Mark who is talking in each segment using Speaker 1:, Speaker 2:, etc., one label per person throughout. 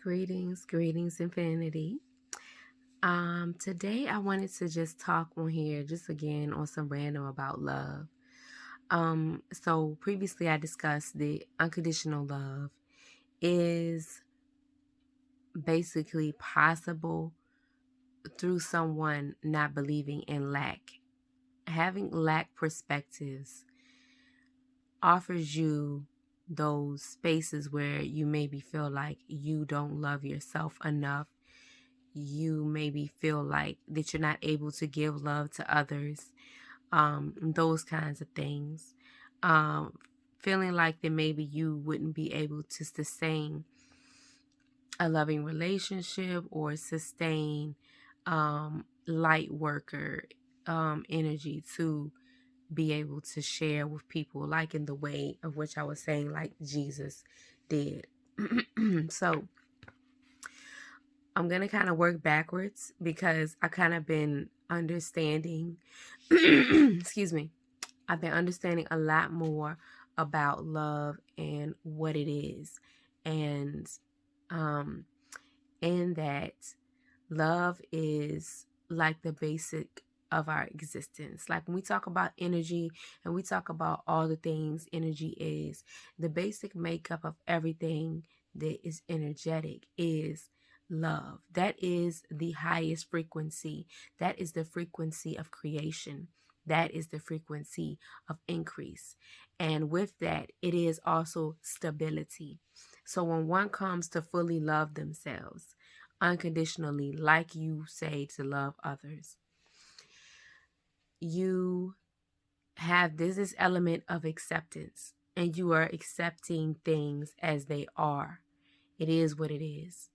Speaker 1: Greetings, Infinity. Today I wanted to just talk on here, just again on some random about love. So previously I discussed the unconditional love is basically possible through someone not believing in lack. Having lack perspectives offers you those spaces where you maybe feel like you don't love yourself enough. You maybe feel like that you're not able to give love to others, those kinds of things. Um, Feeling like that maybe you wouldn't be able to sustain a loving relationship or sustain light worker energy to be able to share with people, like in the way of which I was saying, like Jesus did. So I'm going to kind of work backwards because I kind of been understanding, excuse me, I've been understanding a lot more about love and what it is. And in that, love is like the basic of our existence. Like when we talk about energy and we talk about all the things energy is, the basic makeup of everything that is energetic is love. That is the highest frequency. That is the frequency of creation. That is the frequency of increase. And with that, it is also stability. So when one comes to fully love themselves unconditionally, like you say to love others, you have this element of acceptance, and you are accepting things as they are. It is what it is.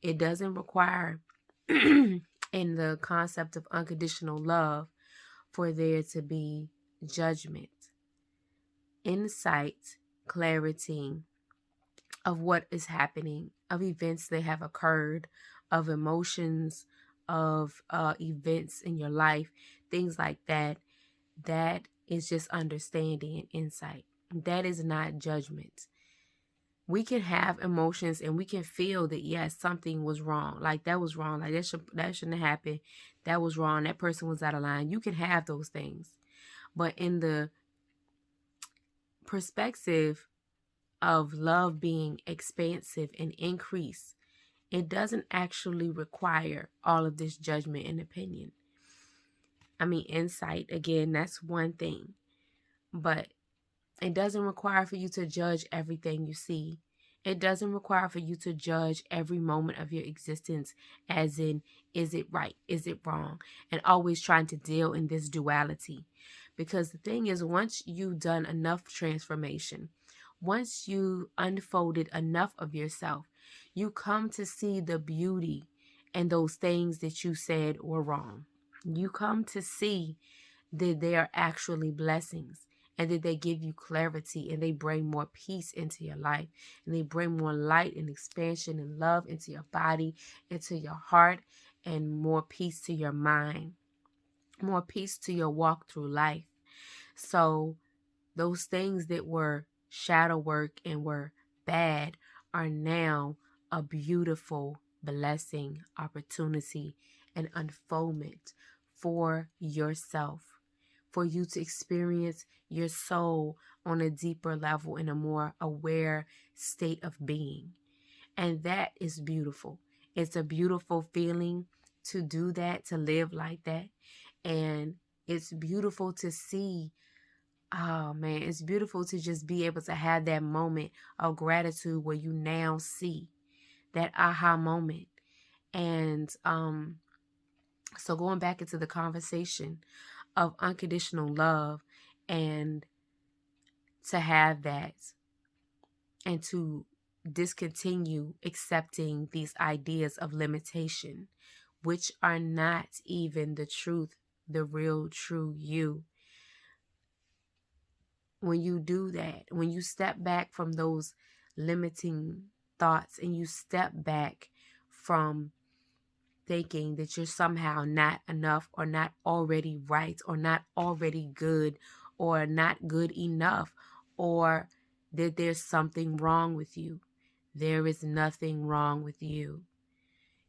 Speaker 1: It doesn't require, in the concept of unconditional love, for there to be judgment, insight, clarity of what is happening, of events that have occurred, of emotions, of events in your life, things like that. That is just understanding and insight. That is not judgment. We can have emotions and we can feel that, yes, something was wrong. Like that was wrong. Like that shouldn't have happened. That was wrong. That person was out of line. You can have those things. But in the perspective of love being expansive and increase, it doesn't actually require all of this judgment and opinion. I mean, insight, again, that's one thing. But it doesn't require for you to judge everything you see. It doesn't require for you to judge every moment of your existence as in, is it right? Is it wrong? And always trying to deal in this duality. Because the thing is, once you've done enough transformation, once you unfolded enough of yourself, you come to see the beauty in those things that you said were wrong. You come to see that they are actually blessings, and that they give you clarity, and they bring more peace into your life, and they bring more light and expansion and love into your body, into your heart, and more peace to your mind, more peace to your walk through life. So those things that were shadow work and were bad are now a beautiful blessing, opportunity, and unfoldment for yourself, for you to experience your soul on a deeper level, in a more aware state of being. And that is beautiful. It's a beautiful feeling to do that, to live like that. And it's beautiful to see. Oh man, it's beautiful to just be able to have that moment of gratitude where you now see that aha moment. And so going back into the conversation of unconditional love, and to have that, and to discontinue accepting these ideas of limitation, which are not even the truth, the real true you. When you do that, when you step back from those limiting thoughts, and you step back from thinking that you're somehow not enough, or not already right, or not already good, or not good enough, or that there's something wrong with you, There is nothing wrong with you.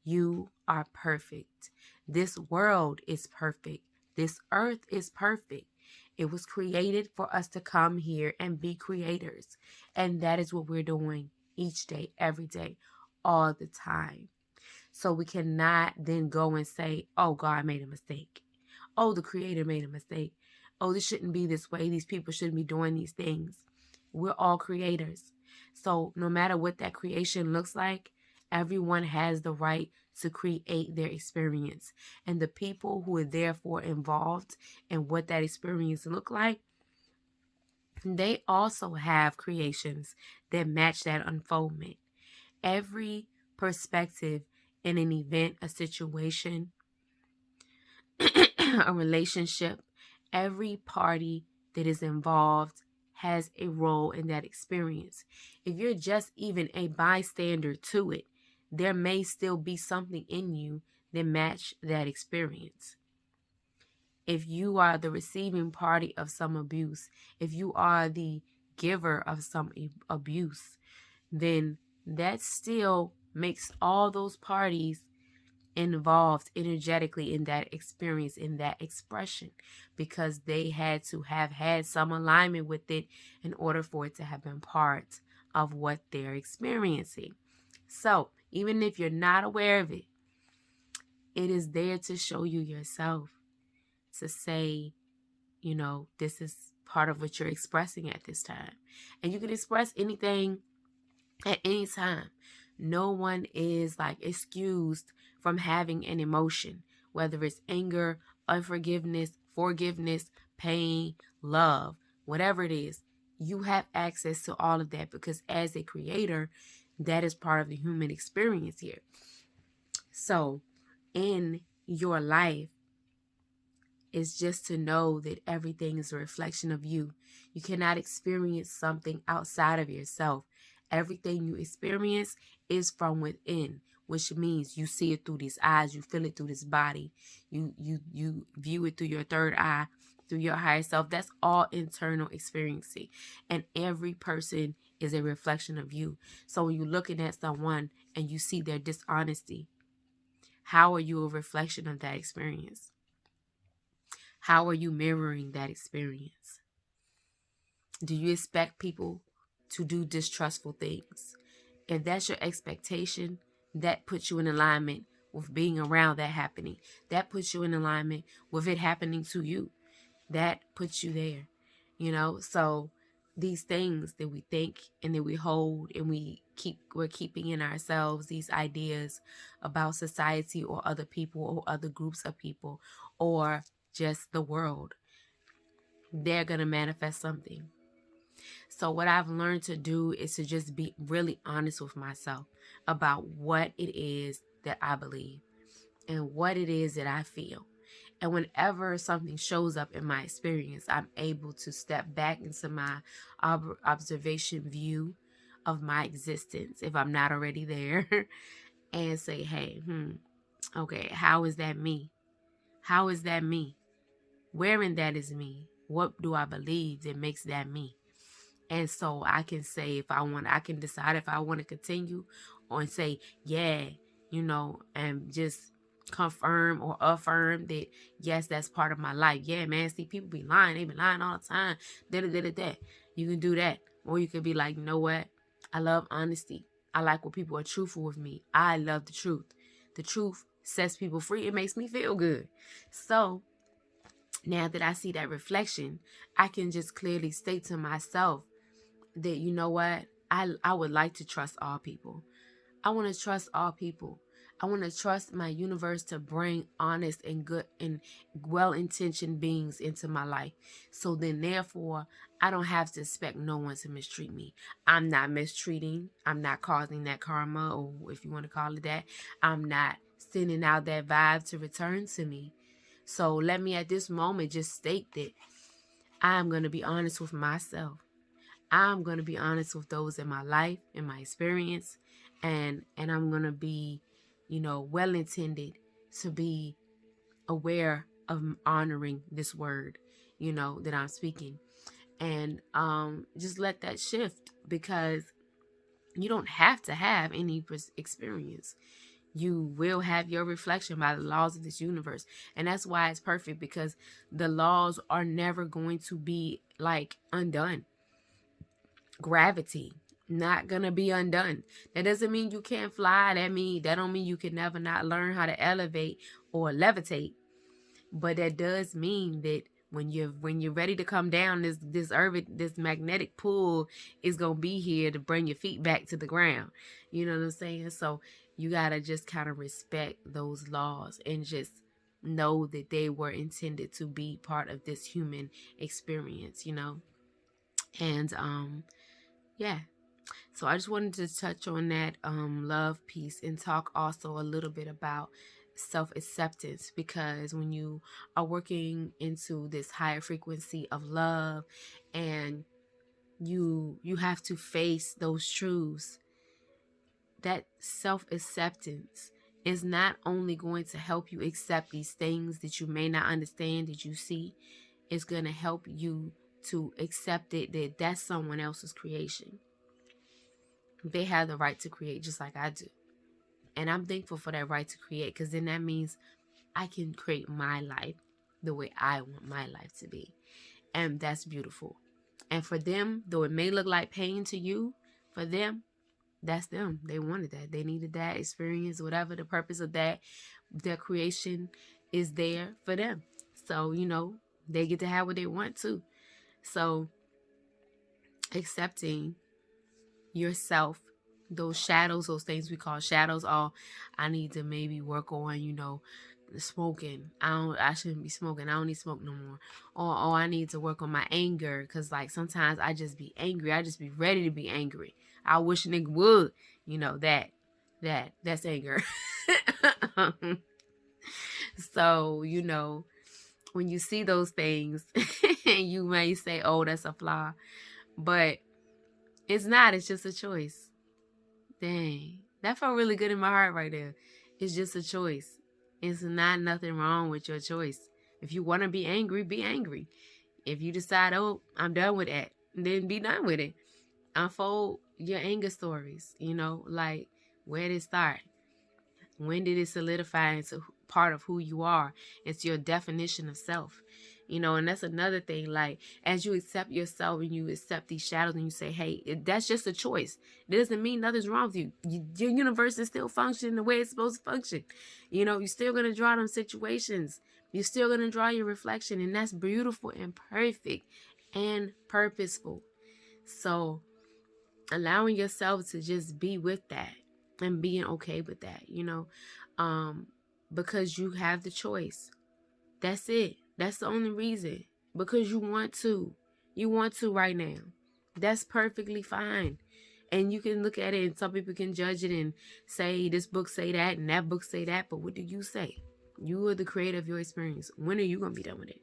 Speaker 1: You are perfect. This world is perfect. This earth is perfect. It was created for us to come here and be creators. And that is what we're doing each day, every day, all the time. So we cannot then go and say, oh, God made a mistake. Oh, the creator made a mistake. Oh, this shouldn't be this way. These people shouldn't be doing these things. We're all creators. So no matter what that creation looks like, everyone has the right to create their experience. And the people who are therefore involved in what that experience look like, they also have creations that match that unfoldment. Every perspective in an event, a situation, a relationship, every party that is involved has a role in that experience. If you're just even a bystander to it, there may still be something in you that match that experience. If you are the receiving party of some abuse, if you are the giver of some abuse, then that still makes all those parties involved energetically in that experience, in that expression, because they had to have had some alignment with it in order for it to have been part of what they're experiencing. So even if you're not aware of it, it is there to show you yourself, to say, this is part of what you're expressing at this time. And you can express anything at any time. No one is like excused from having an emotion, whether it's anger, unforgiveness, forgiveness, pain, love, whatever it is. You have access to all of that because as a creator, that is part of the human experience here. So in your life, is just to know that everything is a reflection of you. You cannot experience something outside of yourself. Everything you experience is from within, which means you see it through these eyes, you feel it through this body, you view it through your third eye, through your higher self. That's all internal experiencing. And every person is a reflection of you. So when you're looking at someone and you see their dishonesty, how are you a reflection of that experience? How are you mirroring that experience? Do you expect people to do distrustful things? If that's your expectation, that puts you in alignment with being around that happening. That puts you in alignment with it happening to you. That puts you there. So these things that we think and that we hold and we're keeping in ourselves, these ideas about society or other people or other groups of people or just the world, they're going to manifest something. So what I've learned to do is to just be really honest with myself about what it is that I believe and what it is that I feel. And whenever something shows up in my experience, I'm able to step back into my observation view of my existence, if I'm not already there, and say, hey, okay, how is that me? How is that me? Wherein that is me? What do I believe that makes that me? And so I can say I can decide if I want to continue or say, yeah, and just confirm or affirm that, yes, that's part of my life. Yeah, man, see, people be lying. They be lying all the time. Da. You can do that. Or you could be like, you know what? I love honesty. I like when people are truthful with me. I love the truth. The truth sets people free. It makes me feel good. So now that I see that reflection, I can just clearly state to myself that, you know what, I would like to trust all people. I want to trust all people. I want to trust my universe to bring honest and good and well-intentioned beings into my life. So then therefore, I don't have to expect no one to mistreat me. I'm not mistreating. I'm not causing that karma, or if you want to call it that. I'm not sending out that vibe to return to me. So let me at this moment just state that I'm going to be honest with myself. I'm going to be honest with those in my life, in my experience, and I'm going to be, well-intended to be aware of honoring this word, that I'm speaking. And just let that shift because, You don't have to have any experience. You will have your reflection by the laws of this universe. And that's why it's perfect, because the laws are never going to be like undone. Gravity, not gonna be undone. That doesn't mean you can't fly. That don't mean you can never not learn how to elevate or levitate. But that does mean that when you're ready to come down, this magnetic pull is gonna be here to bring your feet back to the ground. You know what I'm saying? So you gotta just kind of respect those laws and just know that they were intended to be part of this human experience, And yeah. So I just wanted to touch on that love piece and talk also a little bit about self-acceptance, because when you are working into this higher frequency of love, and you have to face those truths, that self-acceptance is not only going to help you accept these things that you may not understand, that you see. It's going to help you to accept it, that that's someone else's creation. They have the right to create just like I do. And I'm thankful for that right to create, because then that means I can create my life the way I want my life to be. And that's beautiful. And for them, though it may look like pain to you, for them, that's them. They wanted that. They needed that experience, whatever the purpose of that. Their creation is there for them. So, they get to have what they want too. So, accepting yourself, those shadows, those things we call shadows. Oh, I need to maybe work on, smoking. I shouldn't be smoking. I don't need smoke no more. Or I need to work on my anger, because like sometimes I just be angry. I just be ready to be angry. I wish a nigga would. That's anger. So, when you see those things, you may say, oh, that's a flaw. But it's not. It's just a choice. Dang. That felt really good in my heart right there. It's just a choice. It's not nothing wrong with your choice. If you want to be angry, be angry. If you decide, oh, I'm done with that, then be done with it. Unfold your anger stories, like, where did it start? When did it solidify into part of who you are? It's your definition of self. And that's another thing. Like, as you accept yourself and you accept these shadows and you say, hey, that's just a choice. It doesn't mean nothing's wrong with you. Your universe is still functioning the way it's supposed to function. You're still going to draw them situations. You're still going to draw your reflection. And that's beautiful and perfect and purposeful. So allowing yourself to just be with that and being okay with that, because you have the choice. That's it. That's the only reason. Because you want to. You want to right now. That's perfectly fine. And you can look at it, and some people can judge it and say this book say that and that book say that. But what do you say? You are the creator of your experience. When are you going to be done with it?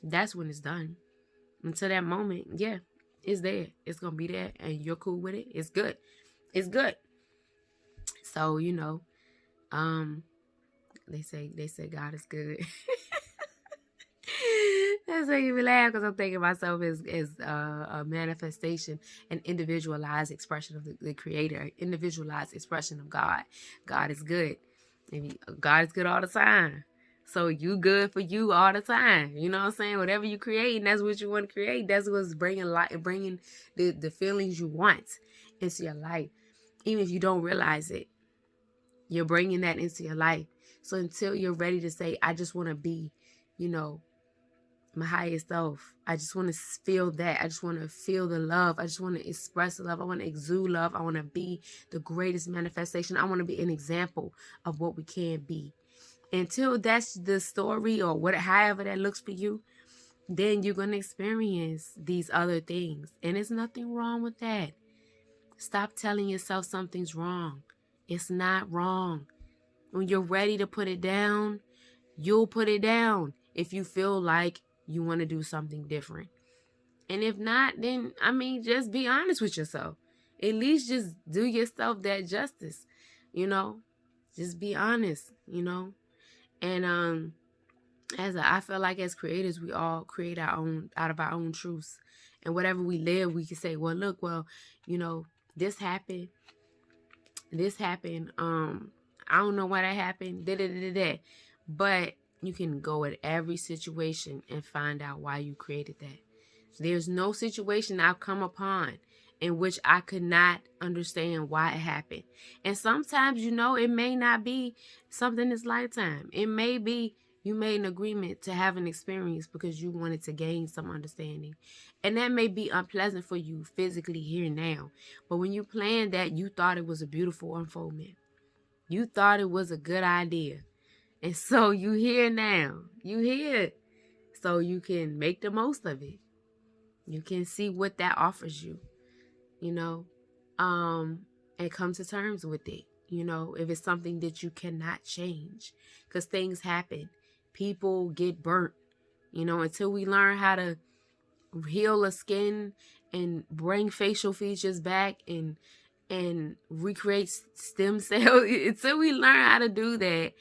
Speaker 1: That's when it's done. Until that moment, yeah, it's there. It's going to be there, and you're cool with it. It's good. It's good. So, they say God is good. That's making me laugh, because I'm thinking of myself as a manifestation, an individualized expression of the Creator, an individualized expression of God. God is good. And God is good all the time. So you good for you all the time. You know what I'm saying? Whatever you create, and that's what you want to create. That's what's bringing the feelings you want into your life. Even if you don't realize it, you're bringing that into your life. So until you're ready to say, I just want to be, my highest self. I just want to feel that. I just want to feel the love. I just want to express the love. I want to exude love. I want to be the greatest manifestation. I want to be an example of what we can be. Until that's the story, or however that looks for you, then you're going to experience these other things. And there's nothing wrong with that. Stop telling yourself something's wrong. It's not wrong. When you're ready to put it down, you'll put it down if you feel like you want to do something different. And if not, then, just be honest with yourself. At least just do yourself that justice, Just be honest, And I feel like as creators, we all create out of our own truths. And whatever we live, we can say, well, look, this happened, I don't know why that happened, da da da da da. But you can go at every situation and find out why you created that. There's no situation I've come upon in which I could not understand why it happened. And sometimes, it may not be something this lifetime. It may be you made an agreement to have an experience because you wanted to gain some understanding. And that may be unpleasant for you physically here and now. But when you planned that, you thought it was a beautiful unfoldment. You thought it was a good idea. And so you here now. You here. So you can make the most of it. You can see what that offers you, and come to terms with it. If it's something that you cannot change, because things happen, people get burnt, until we learn how to heal a skin and bring facial features back and recreate stem cells. Until we learn how to do that,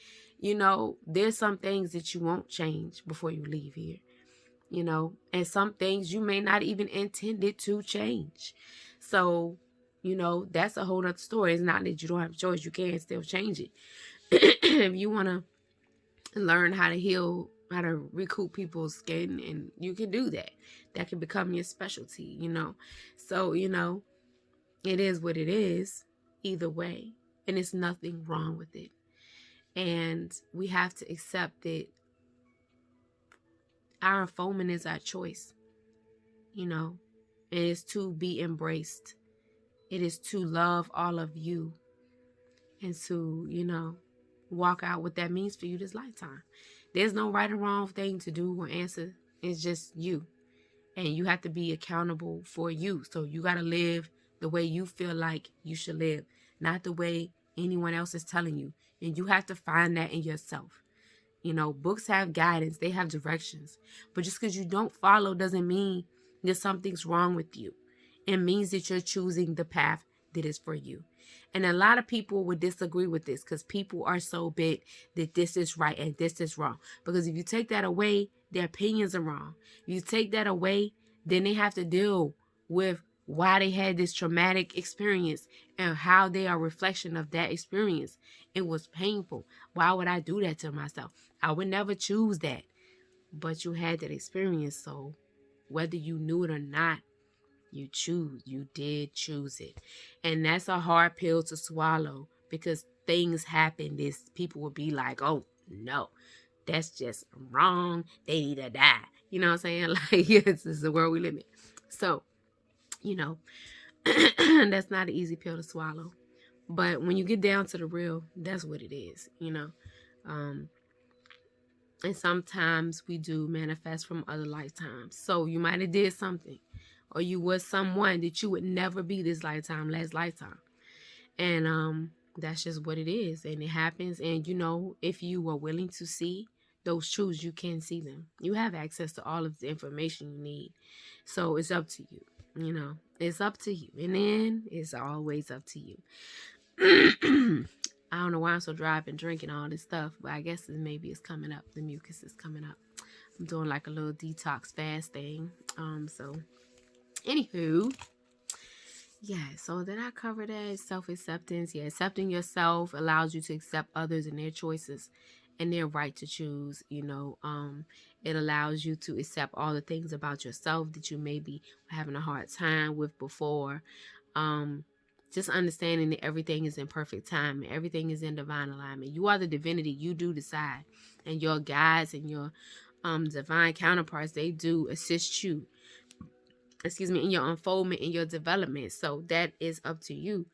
Speaker 1: there's some things that you won't change before you leave here. And some things you may not even intend it to change. So, that's a whole other story. It's not that you don't have a choice. You can still change it. If you want to learn how to heal, how to recoup people's skin, and you can do that. That can become your specialty, So, it is what it is either way. And it's nothing wrong with it. And we have to accept that our unfoldment is our choice. And it's to be embraced. It is to love all of you and to, walk out what that means for you this lifetime. There's no right or wrong thing to do or answer. It's just you. And you have to be accountable for you. So you got to live the way you feel like you should live, not the way anyone else is telling you. And you have to find that in yourself. Books have guidance, they have directions. But just because you don't follow doesn't mean that something's wrong with you. It means that you're choosing the path that is for you. And a lot of people would disagree with this because people are so big that this is right and this is wrong. Because if you take that away, their opinions are wrong. If you take that away, then they have to deal with why they had this traumatic experience and how they are a reflection of that experience. It was painful. Why would I do that to myself? I would never choose that. But you had that experience, so whether you knew it or not, you did choose it. And that's a hard pill to swallow because things happen. People will be like, oh, no, that's just wrong. They need to die. You know what I'm saying? Like, yes, this is the world we live in. So, that's not an easy pill to swallow. But when you get down to the real, that's what it is, And sometimes we do manifest from other lifetimes. So you might have did something, or you was someone that you would never be this lifetime, last lifetime. And that's just what it is. And it happens. And if you are willing to see those truths, you can see them. You have access to all of the information you need. So it's up to you. It's up to you. And then it's always up to you. I don't know why I'm so dry. I've been drinking all this stuff, but I guess maybe it's coming up. The mucus is coming up. I'm doing like a little detox fast thing. So anywho, yeah, so did I cover that? Self-acceptance. Yeah, accepting yourself allows you to accept others and their choices and their right to choose. It allows you to accept all the things about yourself that you may be having a hard time with before. Just understanding that everything is in perfect time. Everything is in divine alignment. You are the divinity. You do decide. And your guides and your divine counterparts, they do assist you. In your unfoldment, in your development. So that is up to you.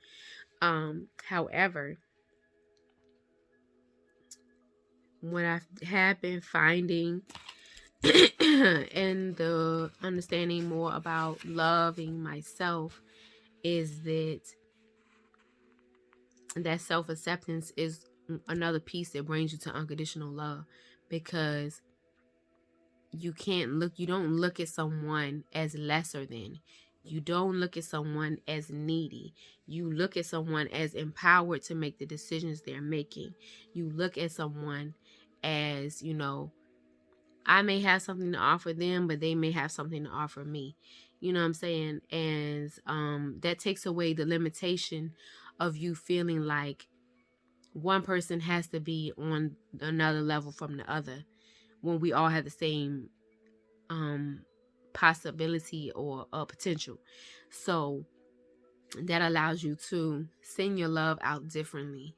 Speaker 1: However, what I have been finding and the understanding more about loving myself is that self-acceptance is another piece that brings you to unconditional love, because you don't look at someone as lesser than. You don't look at someone as needy. You look at someone as empowered to make the decisions they're making. You look at someone as, I may have something to offer them, but they may have something to offer me. You know what I'm saying? And that takes away the limitation of you feeling like one person has to be on another level from the other, when we all have the same possibility or potential. So that allows you to send your love out differently,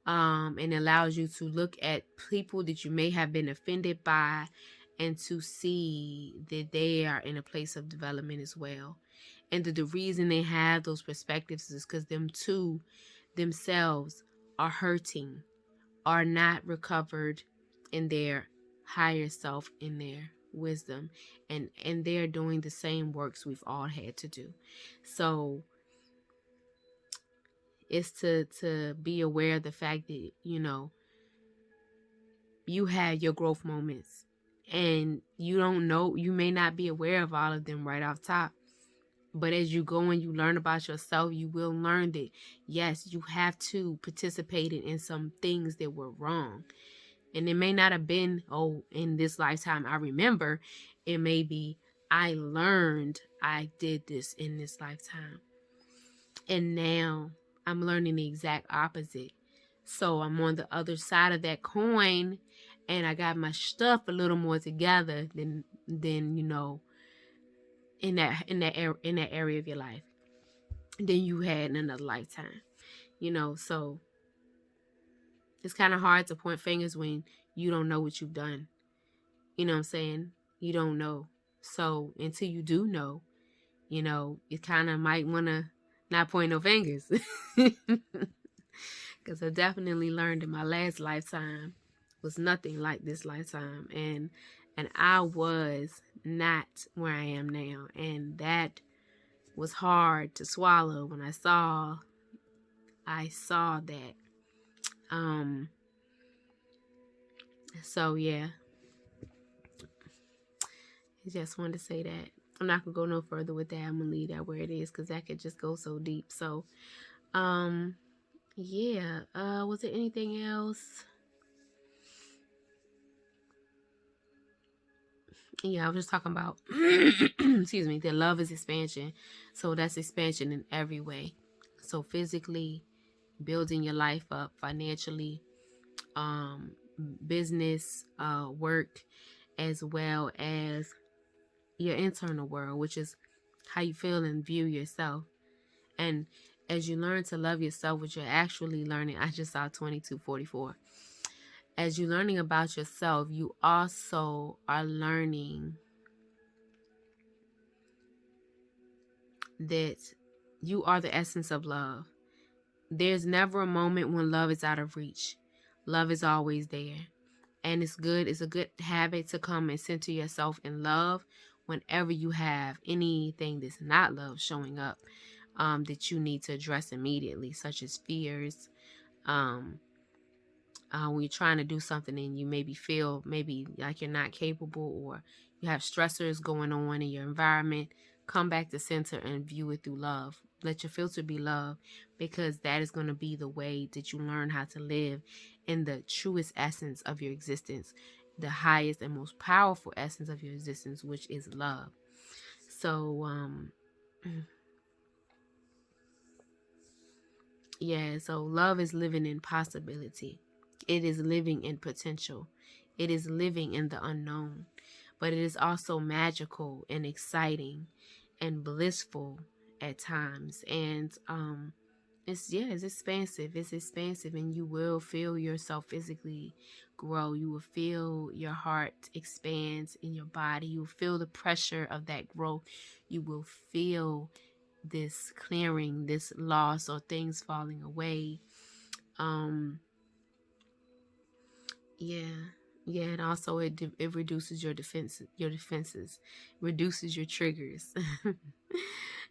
Speaker 1: and allows you to look at people that you may have been offended by, and to see that they are in a place of development as well. And the reason they have those perspectives is because them too themselves are hurting, are not recovered in their higher self, in their wisdom, and they're doing the same works we've all had to do. So it's to be aware of the fact that, you know, you had your growth moments, and you don't know, you may not be aware of all of them right off top. But as you go and you learn about yourself, you will learn that, yes, you have to participate in some things that were wrong. And it may not have been, oh, in this lifetime, I remember. It may be, I learned I did this in this lifetime. And now I'm learning the exact opposite. So I'm on the other side of that coin, and I got my stuff a little more together than you know, in that area of your life than you had in another lifetime. You know, so it's kind of hard to point fingers when you don't know what you've done. You know what I'm saying? You don't know. So until you do know, you know, you kind of might want to not point no fingers. Because I definitely learned in my last lifetime was nothing like this lifetime. And I was not where I am now. And that was hard to swallow when I saw that. So yeah, I just wanted to say that. I'm not gonna go no further with that. I'm gonna leave that where it is, because that could just go so deep. So yeah, was there anything else? Yeah, I was just talking about excuse me, that love is expansion. So that's expansion in every way. So physically, building your life up, financially, business, work, as well as your internal world, which is how you feel and view yourself. And as you learn to love yourself, which you're actually learning, I just saw 2244. As you're learning about yourself, you also are learning that you are the essence of love. There's never a moment when love is out of reach. Love is always there. And it's a good habit to come and center yourself in love whenever you have anything that's not love showing up, that you need to address immediately, such as fears, when you're trying to do something and you maybe feel maybe like you're not capable, or you have stressors going on in your environment. Come back to center and view it through love. Let your filter be love, because that is going to be the way that you learn how to live in the truest essence of your existence, the highest and most powerful essence of your existence, which is love. So yeah, so love is living in possibility. It is living in potential. It is living in the unknown. But it is also magical and exciting and blissful at times. And it's expansive. It's expansive, and you will feel yourself physically grow. You will feel your heart expand in your body. You will feel the pressure of that growth. You will feel this clearing, this loss, or things falling away. Yeah, and also it reduces your defenses, reduces your triggers,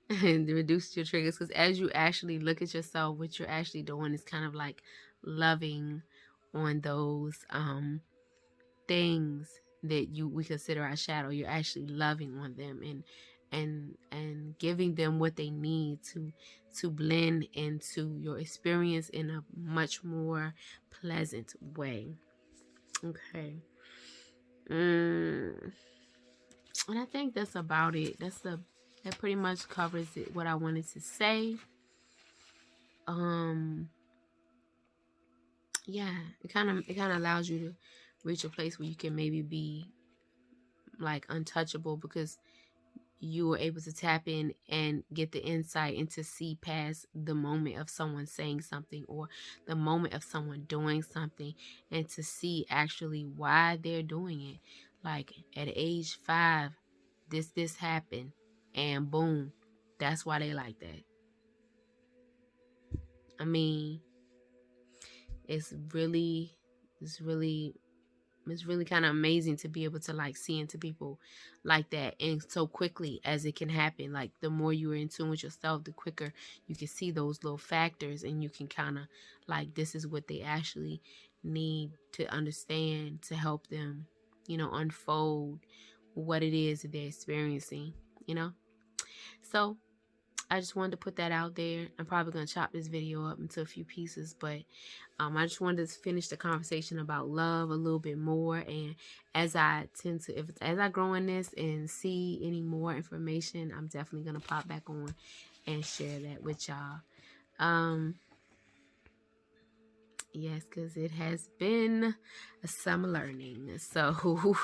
Speaker 1: and reduces your triggers, because as you actually look at yourself, what you're actually doing is kind of like loving on those things that we consider our shadow. You're actually loving on them, and giving them what they need to blend into your experience in a much more pleasant way. Okay. And I think that's about it. that pretty much covers it, what I wanted to say. Yeah, it kind of allows you to reach a place where you can maybe be like untouchable, because you were able to tap in and get the insight and to see past the moment of someone saying something or the moment of someone doing something, and to see actually why they're doing it. Like at age 5, this happened, and boom, that's why they like that. I mean, it's really it's really it's really kind of amazing to be able to like see into people like that, and so quickly as it can happen. Like the more you are in tune with yourself, the quicker you can see those little factors, and you can kind of like, this is what they actually need to understand to help them, unfold what it is that they're experiencing, you know. So I just wanted to put that out there. I'm probably going to chop this video up into a few pieces, but I just wanted to finish the conversation about love a little bit more. And as I as I grow in this and see any more information, I'm definitely going to pop back on and share that with y'all. Yes, because it has been some learning. So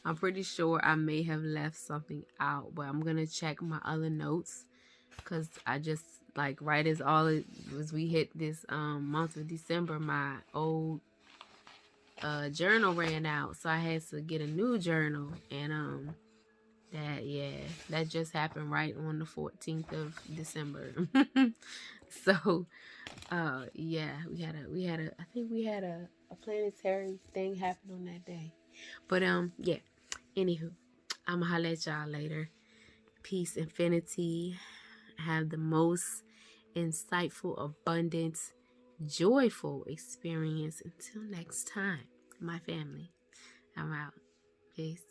Speaker 1: I'm pretty sure I may have left something out, but I'm going to check my other notes, because I just, like, right as we hit this month of December, my old journal ran out, so I had to get a new journal. And that just happened right on the 14th of December. So yeah, we had a I think we had a planetary thing happen on that day. But yeah, anywho, I'ma holler at y'all later. Peace, infinity. Have the most insightful, abundant, joyful experience. Until next time, my family. I'm out. Peace.